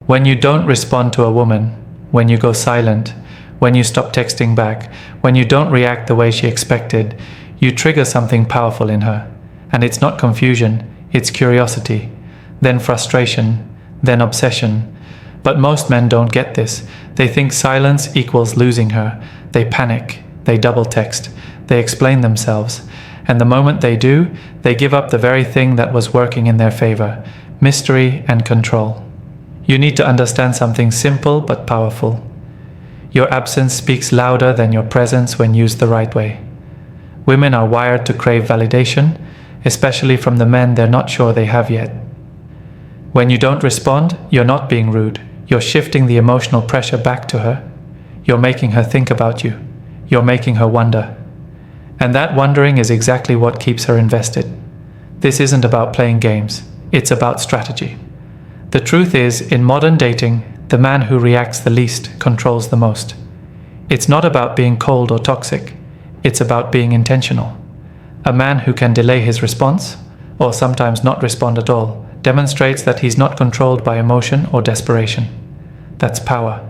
When you don't respond to a woman, when you go silent, when you stop texting back, when you don't react the way she expected, you trigger something powerful in her. And it's not confusion, it's curiosity, then frustration, then obsession. But most men don't get this. They think silence equals losing her. They panic, they double text, they explain themselves. And the moment they do, they give up the very thing that was working in their favor: mystery and control. You need to understand something simple but powerful. Your absence speaks louder than your presence when used the right way. Women are wired to crave validation, especially from the men they're not sure they have yet. When you don't respond, you're not being rude. You're shifting the emotional pressure back to her. You're making her think about you. You're making her wonder. And that wondering is exactly what keeps her invested. This isn't about playing games. It's about strategy. The truth is, in modern dating, the man who reacts the least controls the most. It's not about being cold or toxic. It's about being intentional. A man who can delay his response, or sometimes not respond at all, demonstrates that he's not controlled by emotion or desperation. That's power.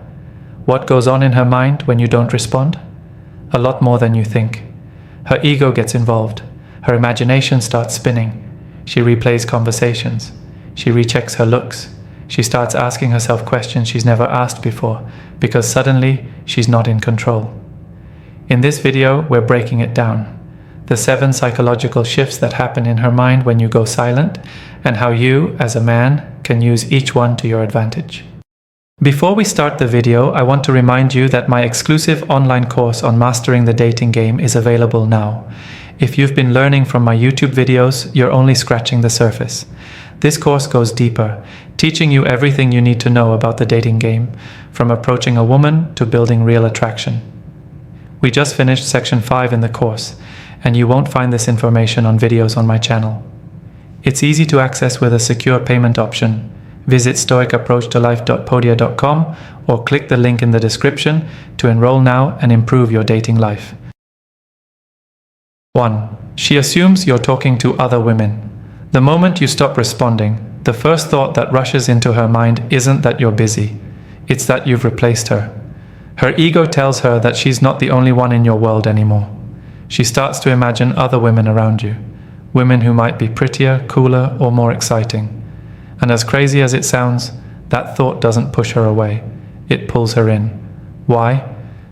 What goes on in her mind when you don't respond? A lot more than you think. Her ego gets involved. Her imagination starts spinning. She replays conversations. She rechecks her looks. She starts asking herself questions she's never asked before, because suddenly she's not in control. In this video, we're breaking it down. The 7 psychological shifts that happen in her mind when you go silent, and how you, as a man, can use each one to your advantage. Before we start the video, I want to remind you that my exclusive online course on mastering the dating game is available now. If you've been learning from my YouTube videos, you're only scratching the surface. This course goes deeper, teaching you everything you need to know about the dating game, from approaching a woman to building real attraction. We just finished section 5 in the course, and you won't find this information on videos on my channel. It's easy to access with a secure payment option. Visit stoicapproachtolife.podia.com or click the link in the description to enroll now and improve your dating life. 1. She assumes you're talking to other women. The moment you stop responding, the first thought that rushes into her mind isn't that you're busy, it's that you've replaced her. Her ego tells her that she's not the only one in your world anymore. She starts to imagine other women around you, women who might be prettier, cooler, or more exciting. And as crazy as it sounds, that thought doesn't push her away. It pulls her in. Why?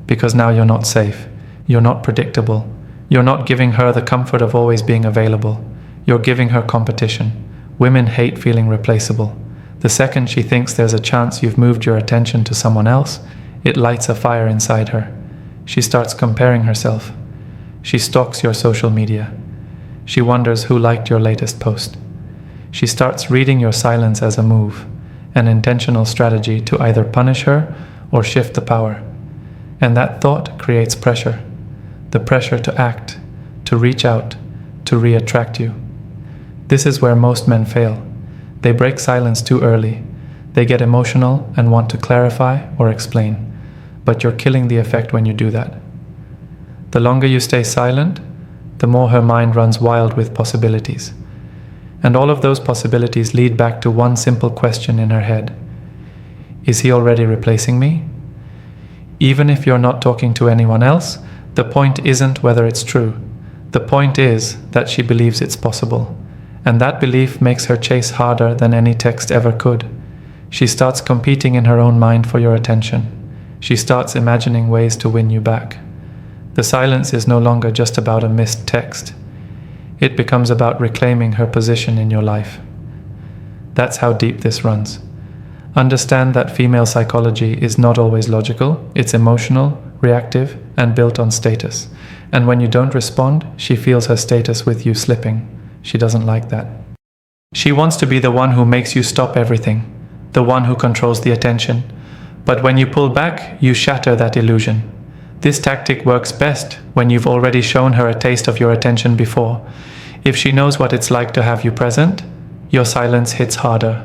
Because now you're not safe. You're not predictable. You're not giving her the comfort of always being available. You're giving her competition. Women hate feeling replaceable. The second she thinks there's a chance you've moved your attention to someone else, it lights a fire inside her. She starts comparing herself. She stalks your social media. She wonders who liked your latest post. She starts reading your silence as a move, an intentional strategy to either punish her or shift the power. And that thought creates pressure. The pressure to act, to reach out, to re-attract you. This is where most men fail. They break silence too early. They get emotional and want to clarify or explain. But you're killing the effect when you do that. The longer you stay silent, the more her mind runs wild with possibilities. And all of those possibilities lead back to one simple question in her head. Is he already replacing me? Even if you're not talking to anyone else, the point isn't whether it's true. The point is that she believes it's possible. And that belief makes her chase harder than any text ever could. She starts competing in her own mind for your attention. She starts imagining ways to win you back. The silence is no longer just about a missed text. It becomes about reclaiming her position in your life. That's how deep this runs. Understand that female psychology is not always logical. It's emotional, reactive, and built on status. And when you don't respond, she feels her status with you slipping. She doesn't like that. She wants to be the one who makes you stop everything, the one who controls the attention. But when you pull back, you shatter that illusion. This tactic works best when you've already shown her a taste of your attention before. If she knows what it's like to have you present, your silence hits harder.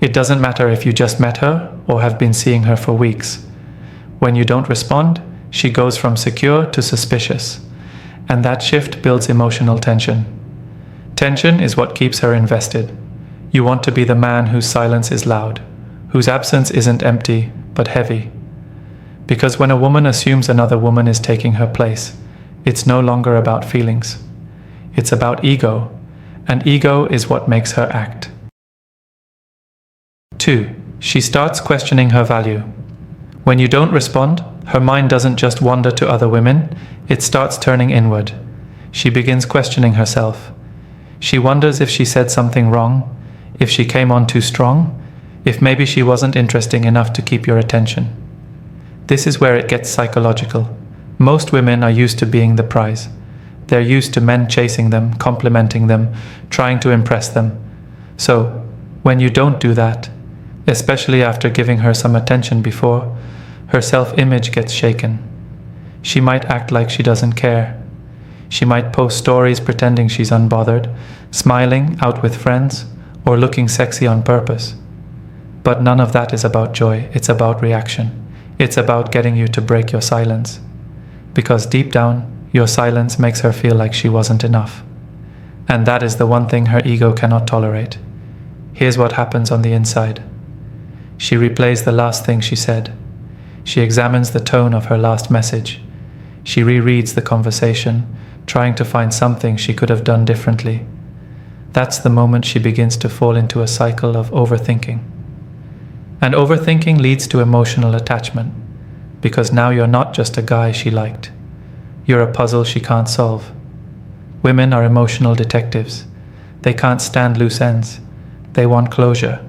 It doesn't matter if you just met her or have been seeing her for weeks. When you don't respond, she goes from secure to suspicious. And that shift builds emotional tension. Tension is what keeps her invested. You want to be the man whose silence is loud, whose absence isn't empty, but heavy. Because when a woman assumes another woman is taking her place, it's no longer about feelings. It's about ego, and ego is what makes her act. 2. She starts questioning her value. When you don't respond, her mind doesn't just wander to other women, it starts turning inward. She begins questioning herself. She wonders if she said something wrong, if she came on too strong, if maybe she wasn't interesting enough to keep your attention. This is where it gets psychological. Most women are used to being the prize. They're used to men chasing them, complimenting them, trying to impress them. So, when you don't do that, especially after giving her some attention before, her self-image gets shaken. She might act like she doesn't care. She might post stories pretending she's unbothered, smiling out with friends, or looking sexy on purpose. But none of that is about joy, it's about reaction. It's about getting you to break your silence. Because deep down, your silence makes her feel like she wasn't enough. And that is the one thing her ego cannot tolerate. Here's what happens on the inside. She replays the last thing she said. She examines the tone of her last message. She rereads the conversation, trying to find something she could have done differently. That's the moment she begins to fall into a cycle of overthinking. And overthinking leads to emotional attachment, because now you're not just a guy she liked. You're a puzzle she can't solve. Women are emotional detectives. They can't stand loose ends. They want closure.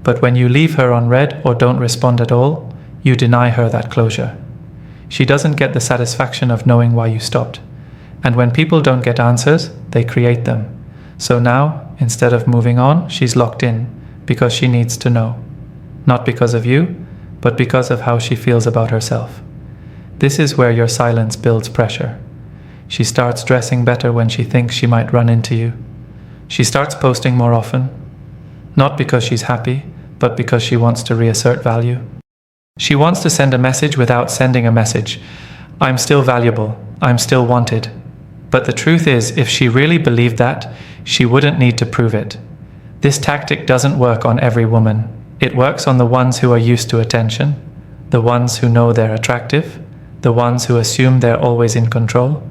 But when you leave her on red or don't respond at all, you deny her that closure. She doesn't get the satisfaction of knowing why you stopped. And when people don't get answers, they create them. So now, instead of moving on, she's locked in, because she needs to know. Not because of you, but because of how she feels about herself. This is where your silence builds pressure. She starts dressing better when she thinks she might run into you. She starts posting more often, not because she's happy, but because she wants to reassert value. She wants to send a message without sending a message. I'm still valuable. I'm still wanted. But the truth is, if she really believed that, she wouldn't need to prove it. This tactic doesn't work on every woman. It works on the ones who are used to attention, the ones who know they're attractive, the ones who assume they're always in control.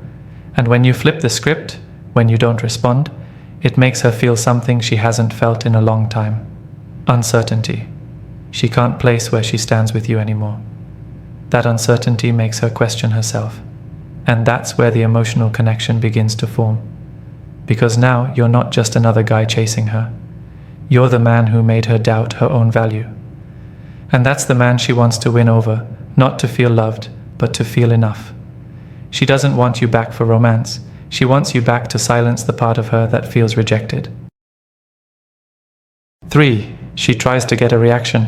And when you flip the script, when you don't respond, it makes her feel something she hasn't felt in a long time. Uncertainty. She can't place where she stands with you anymore. That uncertainty makes her question herself. And that's where the emotional connection begins to form. Because now you're not just another guy chasing her. You're the man who made her doubt her own value. And that's the man she wants to win over, not to feel loved, but to feel enough. She doesn't want you back for romance. She wants you back to silence the part of her that feels rejected. 3. She tries to get a reaction.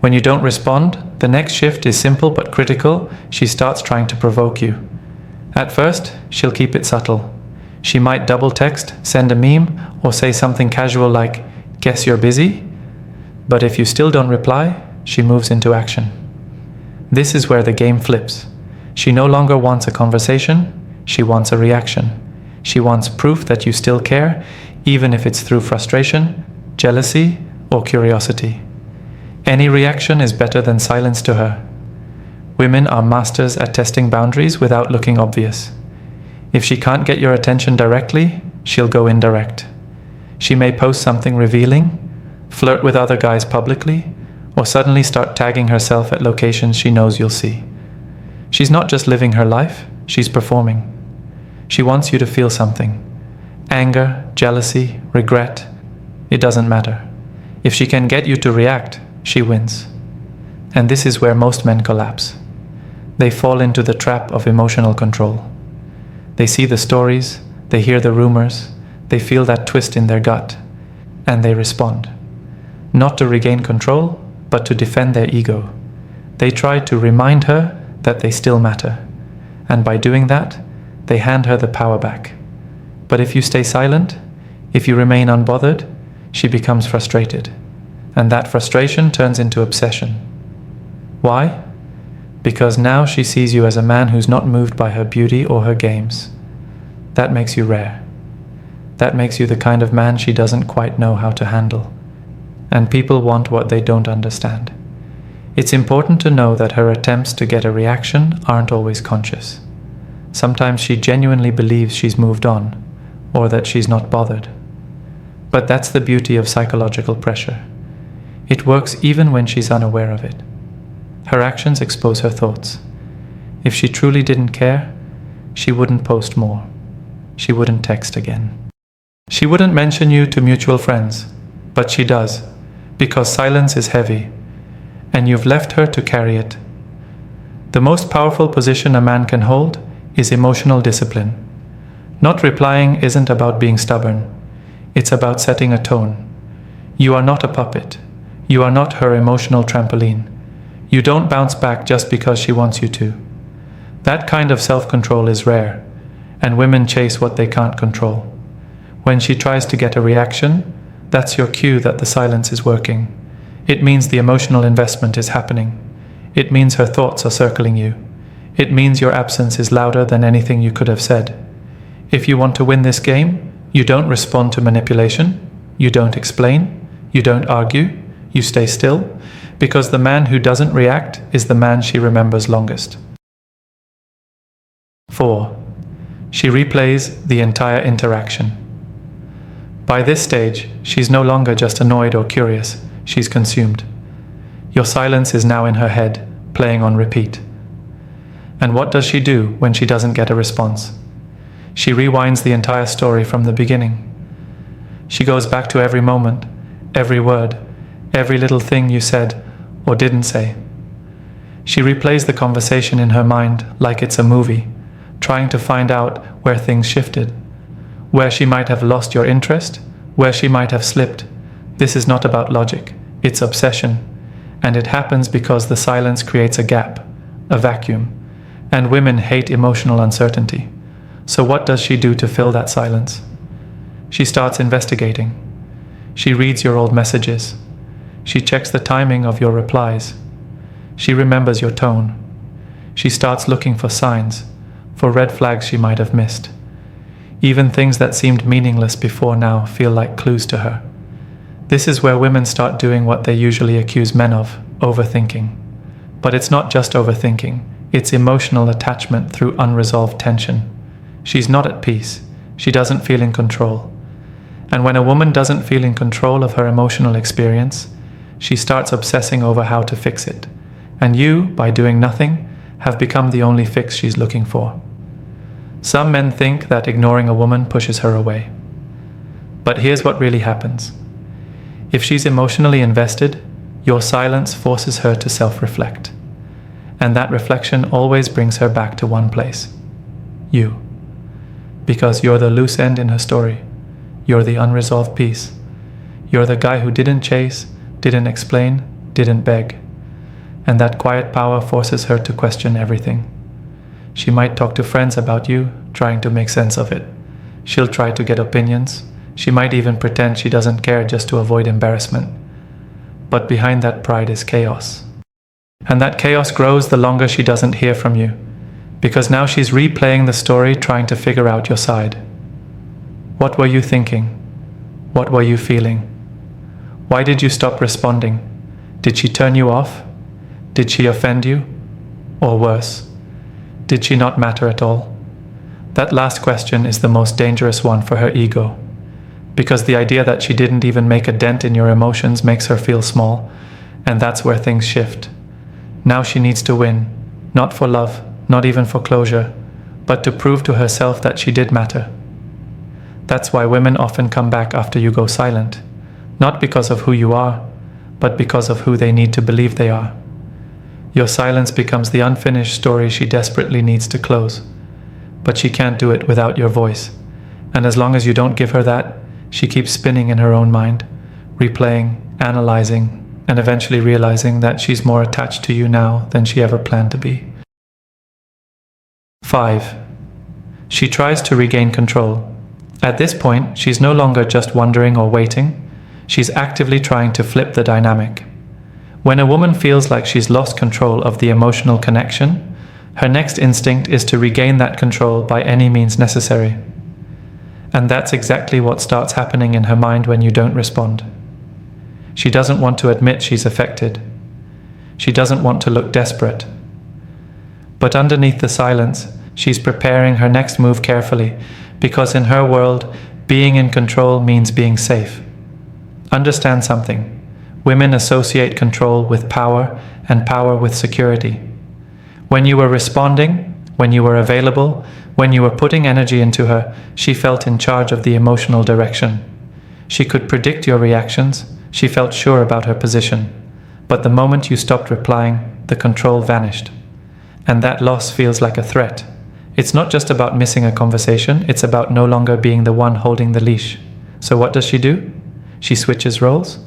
When you don't respond, the next shift is simple but critical. She starts trying to provoke you. At first, she'll keep it subtle. She might double text, send a meme, or say something casual like, "Guess you're busy?" But if you still don't reply, she moves into action. This is where the game flips. She no longer wants a conversation, she wants a reaction. She wants proof that you still care, even if it's through frustration, jealousy, or curiosity. Any reaction is better than silence to her. Women are masters at testing boundaries without looking obvious. If she can't get your attention directly, she'll go indirect. She may post something revealing, flirt with other guys publicly, or suddenly start tagging herself at locations she knows you'll see. She's not just living her life, she's performing. She wants you to feel something. Anger, jealousy, regret, it doesn't matter. If she can get you to react, she wins. And this is where most men collapse. They fall into the trap of emotional control. They see the stories, they hear the rumors, they feel that twist in their gut, and they respond. Not to regain control, but to defend their ego. They try to remind her that they still matter. And by doing that, they hand her the power back. But if you stay silent, if you remain unbothered, she becomes frustrated. And that frustration turns into obsession. Why? Because now she sees you as a man who's not moved by her beauty or her games. That makes you rare. That makes you the kind of man she doesn't quite know how to handle. and people want what they don't understand. It's important to know that her attempts to get a reaction aren't always conscious. Sometimes she genuinely believes she's moved on, or that she's not bothered. But that's the beauty of psychological pressure. It works even when she's unaware of it. Her actions expose her thoughts. If she truly didn't care, she wouldn't post more. She wouldn't text again. She wouldn't mention you to mutual friends, but she does, because silence is heavy, and you've left her to carry it. The most powerful position a man can hold is emotional discipline. Not replying isn't about being stubborn. It's about setting a tone. You are not a puppet. You are not her emotional trampoline. You don't bounce back just because she wants you to. That kind of self-control is rare, and women chase what they can't control. When she tries to get a reaction, that's your cue that the silence is working. It means the emotional investment is happening. It means her thoughts are circling you. It means your absence is louder than anything you could have said. If you want to win this game, you don't respond to manipulation, you don't explain, you don't argue, you stay still, because the man who doesn't react is the man she remembers longest. 4. She replays the entire interaction. By this stage, she's no longer just annoyed or curious, she's consumed. Your silence is now in her head, playing on repeat. And what does she do when she doesn't get a response? She rewinds the entire story from the beginning. She goes back to every moment, every word, every little thing you said or didn't say. She replays the conversation in her mind like it's a movie, trying to find out where things shifted, where she might have lost your interest, where she might have slipped. This is not about logic, it's obsession, and it happens because the silence creates a gap, a vacuum, and women hate emotional uncertainty. So what does she do to fill that silence? She starts investigating. She reads your old messages. She checks the timing of your replies. She remembers your tone. She starts looking for signs, for red flags she might have missed. Even things that seemed meaningless before now feel like clues to her. This is where women start doing what they usually accuse men of, overthinking. But it's not just overthinking, it's emotional attachment through unresolved tension. She's not at peace. She doesn't feel in control. And when a woman doesn't feel in control of her emotional experience, she starts obsessing over how to fix it. And you, by doing nothing, have become the only fix she's looking for. Some men think that ignoring a woman pushes her away. But here's what really happens. If she's emotionally invested, your silence forces her to self-reflect. And that reflection always brings her back to one place. You. Because you're the loose end in her story. You're the unresolved piece. You're the guy who didn't chase, didn't explain, didn't beg. And that quiet power forces her to question everything. She might talk to friends about you, trying to make sense of it. She'll try to get opinions. She might even pretend she doesn't care just to avoid embarrassment. But behind that pride is chaos. And that chaos grows the longer she doesn't hear from you, because now she's replaying the story, trying to figure out your side. What were you thinking? What were you feeling? Why did you stop responding? Did she turn you off? Did she offend you? Or worse, did she not matter at all? That last question is the most dangerous one for her ego, because the idea that she didn't even make a dent in your emotions makes her feel small, and that's where things shift. Now she needs to win, not for love, not even for closure, but to prove to herself that she did matter. That's why women often come back after you go silent, not because of who you are, but because of who they need to believe they are. Your silence becomes the unfinished story she desperately needs to close, but she can't do it without your voice. And as long as you don't give her that, she keeps spinning in her own mind, replaying, analyzing, and eventually realizing that she's more attached to you now than she ever planned to be. 5. She tries to regain control. At this point, she's no longer just wondering or waiting. She's actively trying to flip the dynamic. When a woman feels like she's lost control of the emotional connection, her next instinct is to regain that control by any means necessary. And that's exactly what starts happening in her mind when you don't respond. She doesn't want to admit she's affected. She doesn't want to look desperate. But underneath the silence, she's preparing her next move carefully, because in her world, being in control means being safe. Understand something. Women associate control with power and power with security. When you were responding, when you were available, when you were putting energy into her, she felt in charge of the emotional direction. She could predict your reactions. She felt sure about her position. But the moment you stopped replying, the control vanished. And that loss feels like a threat. It's not just about missing a conversation, it's about no longer being the one holding the leash. So what does she do? She switches roles.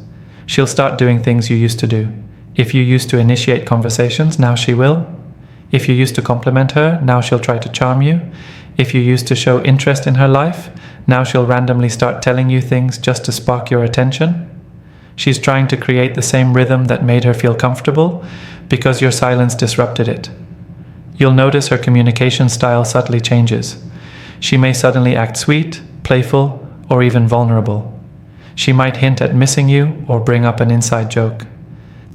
She'll start doing things you used to do. If you used to initiate conversations, now she will. If you used to compliment her, now she'll try to charm you. If you used to show interest in her life, now she'll randomly start telling you things just to spark your attention. She's trying to create the same rhythm that made her feel comfortable because your silence disrupted it. You'll notice her communication style subtly changes. She may suddenly act sweet, playful, or even vulnerable. She might hint at missing you or bring up an inside joke.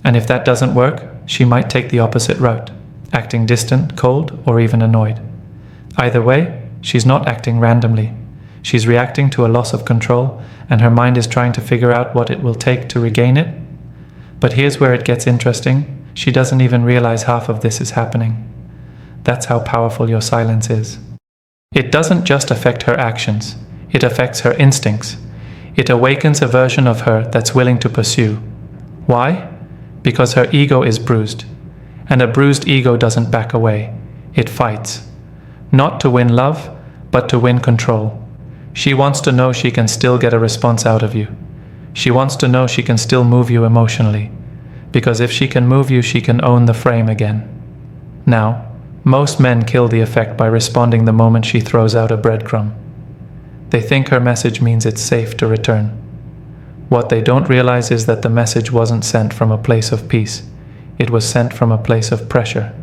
And if that doesn't work, she might take the opposite route, acting distant, cold, or even annoyed. Either way, she's not acting randomly. She's reacting to a loss of control, and her mind is trying to figure out what it will take to regain it. But here's where it gets interesting. She doesn't even realize half of this is happening. That's how powerful your silence is. It doesn't just affect her actions. It affects her instincts. It awakens a version of her that's willing to pursue. Why? Because her ego is bruised. And a bruised ego doesn't back away. It fights. Not to win love, but to win control. She wants to know she can still get a response out of you. She wants to know she can still move you emotionally. Because if she can move you, she can own the frame again. Now, most men kill the effect by responding the moment she throws out a breadcrumb. They think her message means it's safe to return. What they don't realize is that the message wasn't sent from a place of peace. It was sent from a place of pressure.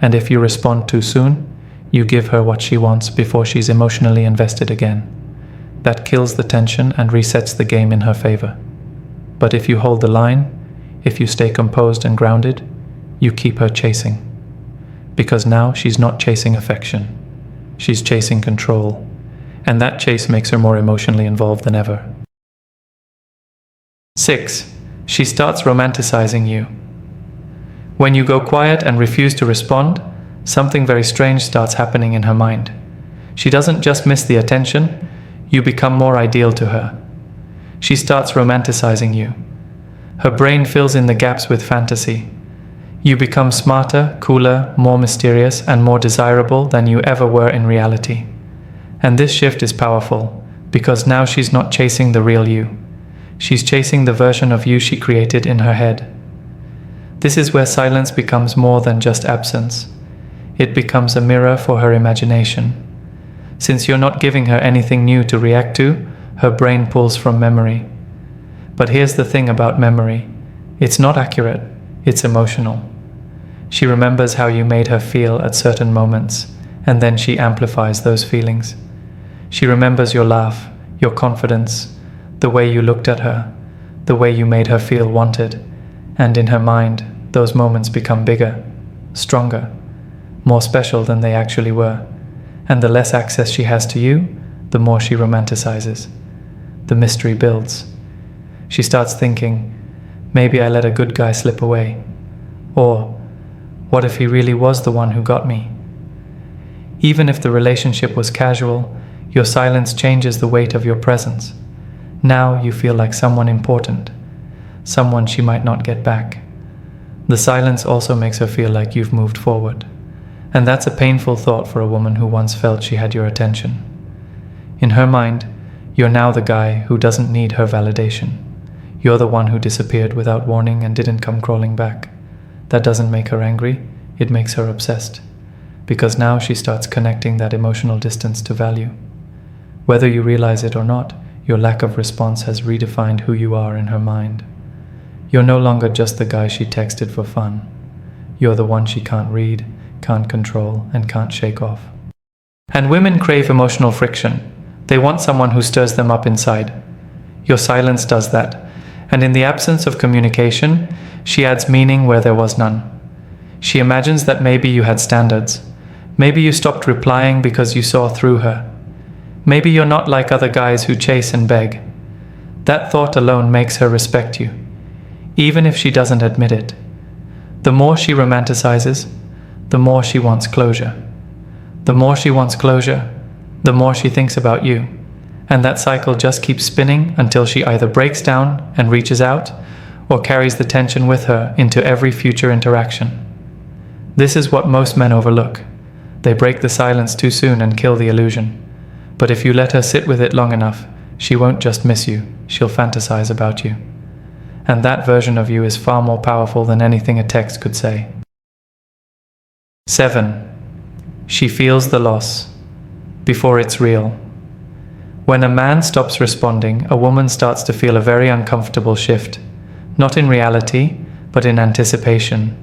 And if you respond too soon, you give her what she wants before she's emotionally invested again. That kills the tension and resets the game in her favor. But if you hold the line, if you stay composed and grounded, you keep her chasing. Because now she's not chasing affection. She's chasing control. And that chase makes her more emotionally involved than ever. 6. She starts romanticizing you. When you go quiet and refuse to respond, something very strange starts happening in her mind. She doesn't just miss the attention, you become more ideal to her. She starts romanticizing you. Her brain fills in the gaps with fantasy. You become smarter, cooler, more mysterious, and more desirable than you ever were in reality. And this shift is powerful, because now she's not chasing the real you. She's chasing the version of you she created in her head. This is where silence becomes more than just absence. It becomes a mirror for her imagination. Since you're not giving her anything new to react to, her brain pulls from memory. But here's the thing about memory. It's not accurate, it's emotional. She remembers how you made her feel at certain moments, and then she amplifies those feelings. She remembers your laugh, your confidence, the way you looked at her, the way you made her feel wanted, and in her mind, those moments become bigger, stronger, more special than they actually were. And the less access she has to you, the more she romanticizes. The mystery builds. She starts thinking, maybe I let a good guy slip away. Or, what if he really was the one who got me? Even if the relationship was casual, your silence changes the weight of your presence. Now you feel like someone important, someone she might not get back. The silence also makes her feel like you've moved forward. And that's a painful thought for a woman who once felt she had your attention. In her mind, you're now the guy who doesn't need her validation. You're the one who disappeared without warning and didn't come crawling back. That doesn't make her angry, it makes her obsessed. Because now she starts connecting that emotional distance to value. Whether you realize it or not, your lack of response has redefined who you are in her mind. You're no longer just the guy she texted for fun. You're the one she can't read, can't control, and can't shake off. And women crave emotional friction. They want someone who stirs them up inside. Your silence does that. And in the absence of communication, she adds meaning where there was none. She imagines that maybe you had standards. Maybe you stopped replying because you saw through her. Maybe you're not like other guys who chase and beg. That thought alone makes her respect you, even if she doesn't admit it. The more she romanticizes, the more she wants closure. The more she wants closure, the more she thinks about you. And that cycle just keeps spinning until she either breaks down and reaches out, or carries the tension with her into every future interaction. This is what most men overlook. They break the silence too soon and kill the illusion. But if you let her sit with it long enough, she won't just miss you, she'll fantasize about you. And that version of you is far more powerful than anything a text could say. 7. She feels the loss before it's real. When a man stops responding, a woman starts to feel a very uncomfortable shift, not in reality, but in anticipation.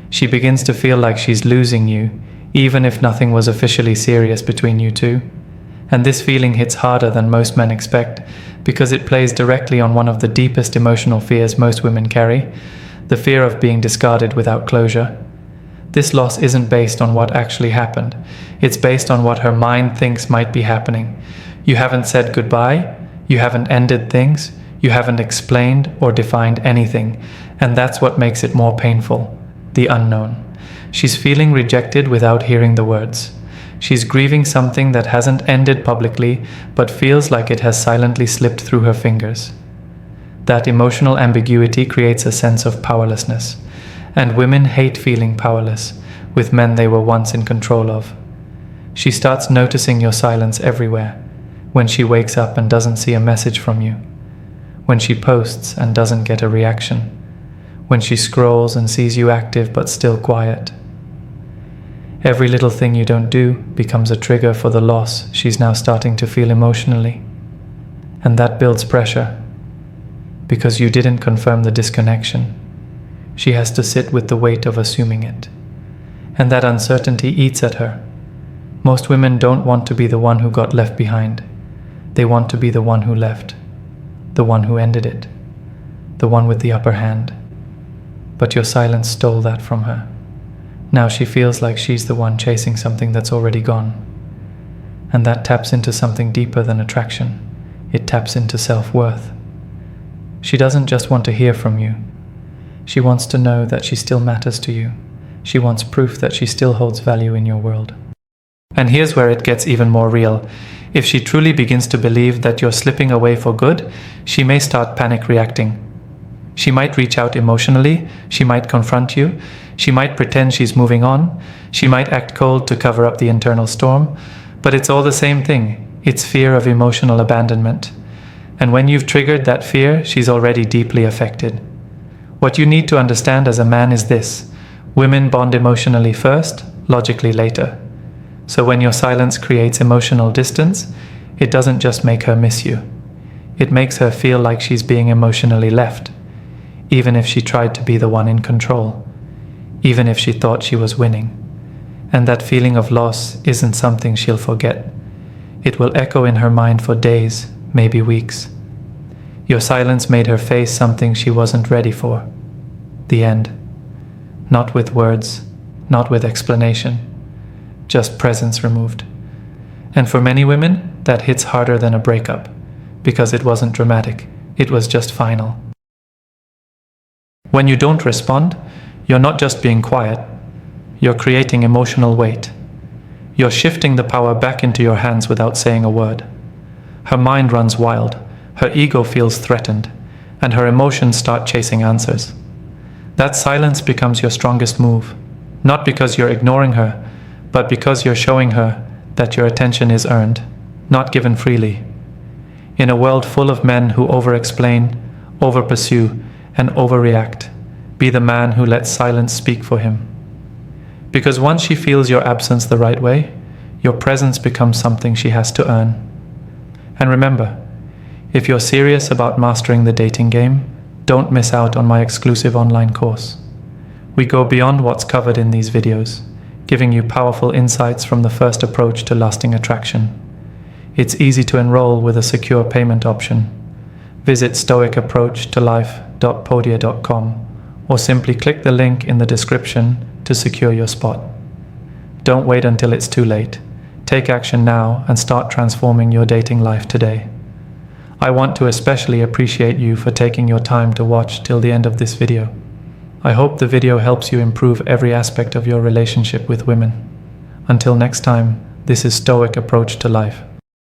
She begins to feel like she's losing you, even if nothing was officially serious between you two. And this feeling hits harder than most men expect, because it plays directly on one of the deepest emotional fears most women carry, the fear of being discarded without closure. This loss isn't based on what actually happened. It's based on what her mind thinks might be happening. You haven't said goodbye, you haven't ended things, you haven't explained or defined anything, and that's what makes it more painful, the unknown. She's feeling rejected without hearing the words. She's grieving something that hasn't ended publicly, but feels like it has silently slipped through her fingers. That emotional ambiguity creates a sense of powerlessness, and women hate feeling powerless with men they were once in control of. She starts noticing your silence everywhere, when she wakes up and doesn't see a message from you, when she posts and doesn't get a reaction, when she scrolls and sees you active but still quiet. Every little thing you don't do becomes a trigger for the loss she's now starting to feel emotionally. And that builds pressure, because you didn't confirm the disconnection. She has to sit with the weight of assuming it. And that uncertainty eats at her. Most women don't want to be the one who got left behind. They want to be the one who left, the one who ended it, the one with the upper hand. But your silence stole that from her. Now she feels like she's the one chasing something that's already gone. And that taps into something deeper than attraction. It taps into self-worth. She doesn't just want to hear from you. She wants to know that she still matters to you. She wants proof that she still holds value in your world. And here's where it gets even more real. If she truly begins to believe that you're slipping away for good, she may start panic reacting. She might reach out emotionally, she might confront you, she might pretend she's moving on, she might act cold to cover up the internal storm, but it's all the same thing. It's fear of emotional abandonment. And when you've triggered that fear, she's already deeply affected. What you need to understand as a man is this: women bond emotionally first, logically later. So when your silence creates emotional distance, it doesn't just make her miss you. It makes her feel like she's being emotionally left, even if she tried to be the one in control, even if she thought she was winning. And that feeling of loss isn't something she'll forget. It will echo in her mind for days, maybe weeks. Your silence made her face something she wasn't ready for. The end. Not with words, not with explanation, just presence removed. And for many women, that hits harder than a breakup, because it wasn't dramatic, it was just final. When you don't respond, you're not just being quiet, you're creating emotional weight. You're shifting the power back into your hands without saying a word. Her mind runs wild, her ego feels threatened, and her emotions start chasing answers. That silence becomes your strongest move, not because you're ignoring her, but because you're showing her that your attention is earned, not given freely. In a world full of men who over-explain, over-pursue, and overreact, be the man who lets silence speak for him. Because once she feels your absence the right way, your presence becomes something she has to earn. And remember, if you're serious about mastering the dating game, don't miss out on my exclusive online course. We go beyond what's covered in these videos, giving you powerful insights from the first approach to lasting attraction. It's easy to enroll with a secure payment option. Visit stoicapproachtolife.podia.com or simply click the link in the description to secure your spot. Don't wait until it's too late. Take action now and start transforming your dating life today. I want to especially appreciate you for taking your time to watch till the end of this video. I hope the video helps you improve every aspect of your relationship with women. Until next time, this is Stoic Approach to Life.